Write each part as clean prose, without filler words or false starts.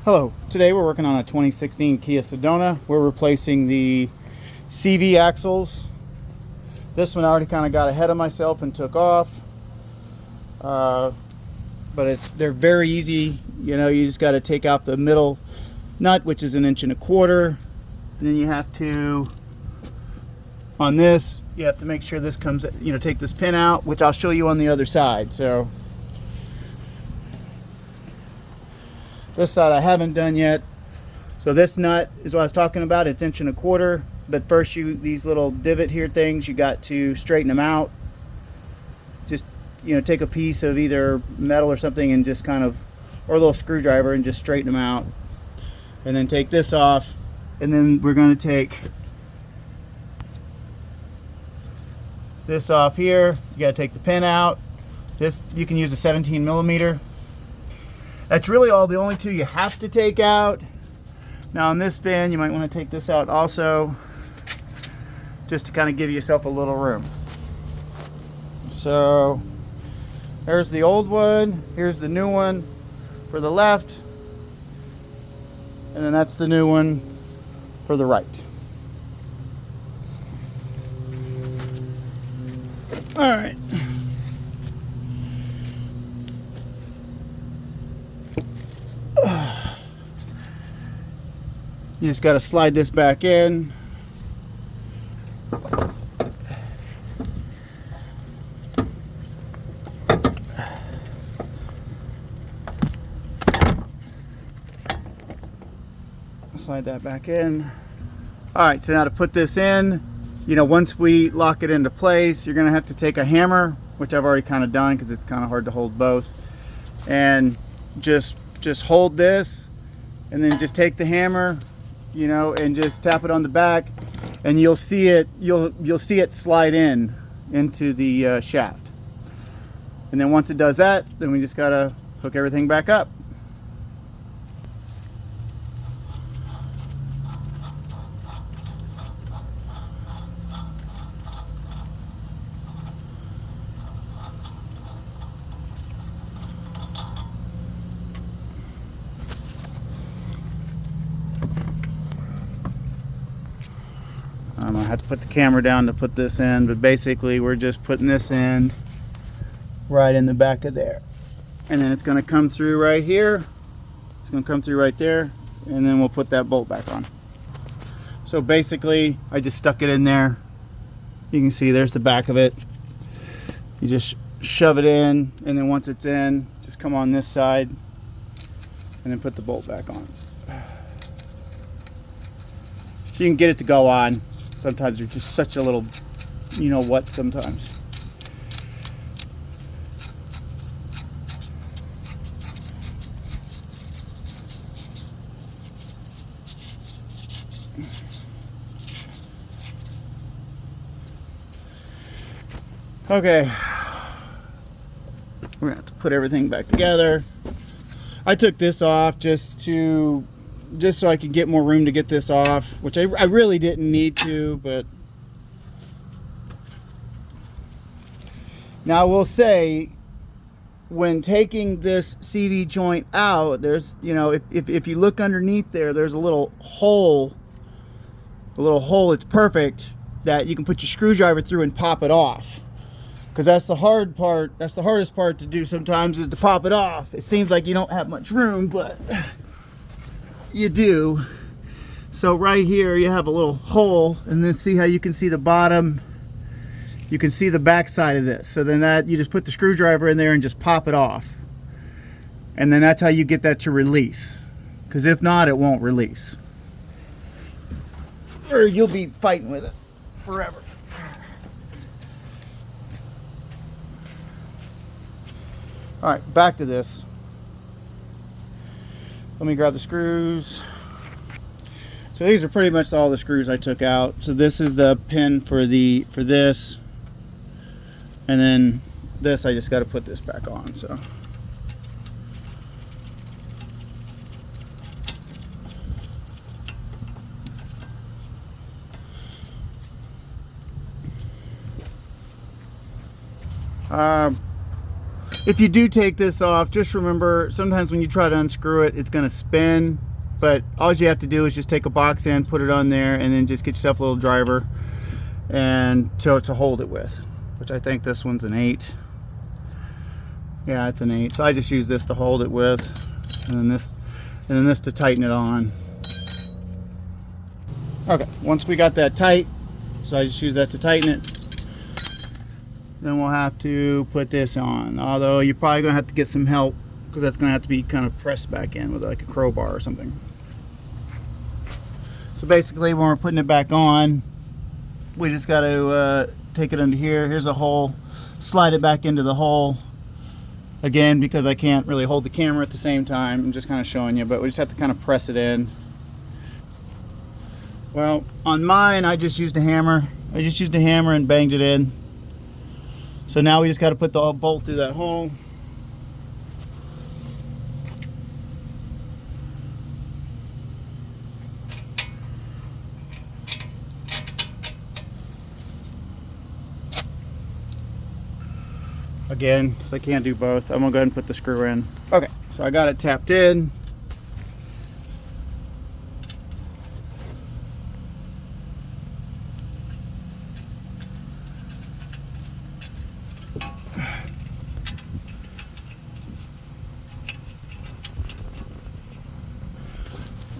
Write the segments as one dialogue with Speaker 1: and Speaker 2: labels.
Speaker 1: Hello, today we're working on a 2016 Kia Sedona. We're replacing the CV axles. This one I already kind of got ahead of myself and took off. But they're very easy. You know, you just got to take out the middle nut, which is 1.25 inches. And then you have to, on this, you have to make sure this comes, take this pin out, which I'll show you on the other side. So this side I haven't done yet. So this nut is what I was talking about. It's 1.25 inches. But first, these little divot here things, you got to straighten them out. Just take a piece of either metal or something and just kind of, or a little screwdriver, and just straighten them out. And then take this off. And then we're going to take this off here. You got to take the pin out. This, you can use a 17mm. That's really the only two you have to take out. Now on this bin, you might want to take this out also, just to kind of give yourself a little room. So there's the old one, here's the new one for the left, and then that's the new one for the right. All right. You just got to slide this back in. Slide that back in. All right, so now to put this in, once we lock it into place, you're going to have to take a hammer, which I've already kind of done because it's kind of hard to hold both, and just hold this, and then just take the hammer, and just tap it on the back, and you'll see it. You'll see it slide into the shaft. And then once it does that, then we just gotta hook everything back up. I have to put the camera down to put this in, but basically we're just putting this in right in the back of there. And then it's going to come through right here. It's going to come through right there, and then we'll put that bolt back on. So basically, I just stuck it in there. You can see there's the back of it. You just shove it in, and then once it's in, just come on this side, and then put the bolt back on. You can get it to go on. Sometimes they're just such a little, what sometimes. Okay. We're gonna have to put everything back together. I took this off just so I could get more room to get this off, which I really didn't need to, but now I will say, when taking this CV joint out, there's, if you look underneath there's a little hole, it's perfect, that you can put your screwdriver through and pop it off. Because that's the hard part, that's the hardest part to do sometimes, is to pop it off. It seems like you don't have much room, but you do. So right here you have a little hole, and then see how you can see the bottom, you can see the back side of this. So then that, you just put the screwdriver in there and just pop it off, and then that's how you get that to release, because if not, it won't release, or you'll be fighting with it forever. All right, back to this. Let me grab the screws. So these are pretty much all the screws I took out. So this is the pin for this, and then this I just got to put this back on. So If you do take this off, just remember, sometimes when you try to unscrew it, it's going to spin. But all you have to do is just take a box end, put it on there, and then just get yourself a little driver and to hold it with. Which I think this one's an 8. Yeah, it's an 8. So I just use this to hold it with, and then this to tighten it on. Okay, once we got that tight, so I just use that to tighten it. Then we'll have to put this on. Although you're probably gonna have to get some help, because that's gonna have to be kind of pressed back in with like a crowbar or something. So basically, when we're putting it back on, we just got to take it under here. Here's a hole. Slide it back into the hole. Again, because I can't really hold the camera at the same time, I'm just kind of showing you, but we just have to kind of press it in. Well, on mine, I just used a hammer. I just used a hammer and banged it in. So now we just got to put the bolt through that hole. Again, because I can't do both, I'm gonna go ahead and put the screw in. Okay, so I got it tapped in.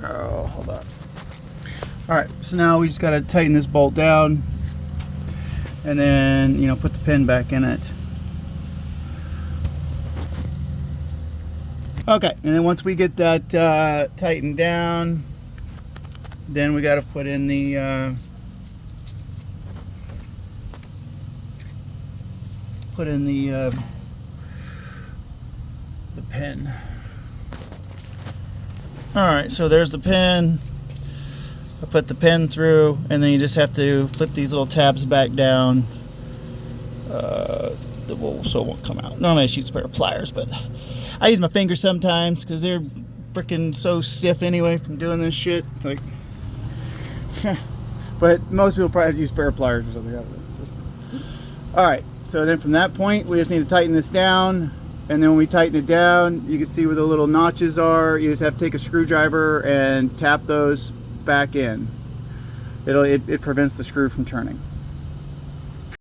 Speaker 1: Oh, hold on. All right, so now we just got to tighten this bolt down, and then, you know, put the pin back in it. Okay, and then once we get that tightened down, then we got to put in the pin. All right, so there's the pin. I put the pin through, and then you just have to flip these little tabs back down. So it won't come out. Normally I shoot a pair of pliers, but I use my fingers sometimes because they're freaking so stiff anyway from doing this shit. Like, but most people probably use a pair of pliers or something. All right, so then from that point, we just need to tighten this down. And then when we tighten it down, you can see where the little notches are. You just have to take a screwdriver and tap those back in. It prevents the screw from turning.